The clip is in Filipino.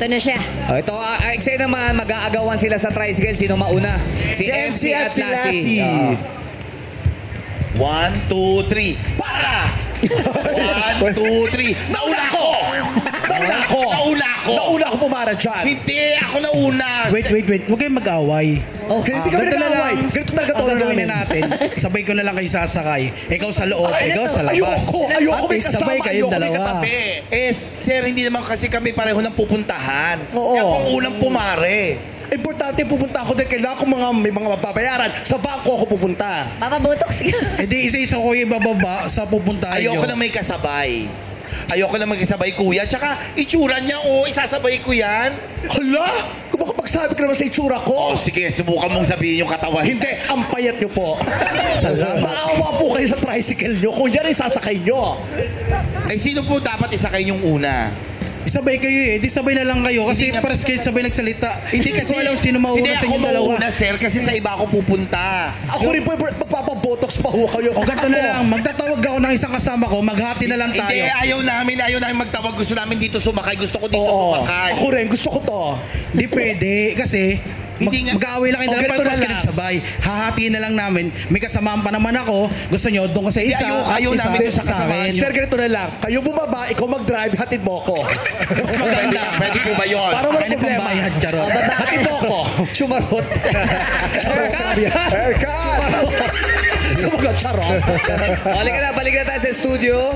Ito na siya. Ito, eksena naman, mag-aagawan sila sa tricycle. Sino mauna? Si MC at si Lassie. 1, 2, 3. Para! 1, 2, 3. Nauna ko! Nauna ko pumara dyan. Hindi, ako nauna. Wait. Huwag kayong mag-away. Okay, hindi kami nag-away. Ganito talaga Ang gagawin na natin, sabay ko na lang kayo sasakay. Ikaw sa loob, ikaw sa labas. Ayoko may kasama. Sabay kayong Ayoko may dalawa. katabi. Sir, hindi naman kasi kami pareho ng pupuntahan. Oo. Ako ang unang pumare. Importante pupunta ako din. Kailangan ko may mga mababayaran. Sa bangko ako pupunta. Papabotox ka. E di isa-isa ko yung ibababa sa pupuntahan nyo. Ayoko na may kasabay. Ayoko na magkasabay, kuya. Tsaka, itsura niya, isasabay ko yan. Hala! Kung makapagsabi ka naman sa itsura ko. Sige, subukan mong sabihin yung katawan. Hindi, ang payat nyo po. Salamat. Maawa po kayo sa tricycle nyo kung yan ay sasakay nyo. Ay, sino po dapat isakay yung una? Isabay kayo Di sabay na lang kayo. Kasi pares kayo sabay nagsalita. Hindi kasi alam sino mauna sa inyong dalawa. Hindi ako mauna, sir, kasi sa iba ako pupunta. Ako rin po magpapabotox pa ho kayo. O ganito na lang, magtatawag ako ng isang kasama ko, maghati na lang tayo. Hindi, ayaw namin magtawag. Gusto namin dito sumakay. Gusto ko dito sumakay. Ako rin, gusto ko to. Hindi pwede, kasi mag-aaway lang kayo dalawa ganito para na kayo nagsabay. Hahatiin na lang namin. May kasamaan pa naman ako. Gusto nyo, doon ka sa isa. Ayaw namin doon sa kasama. Sir, ganito na lang. Kayo bumaba, ikaw mag-drive, hatid mo ko. Mas maganda. Pwede po ba yun? Para walang Ano pang problema. bayad, charot? Hatid mo ko. Sumarot. Haircut! Sumagot, charot. Balik na tayo sa studio.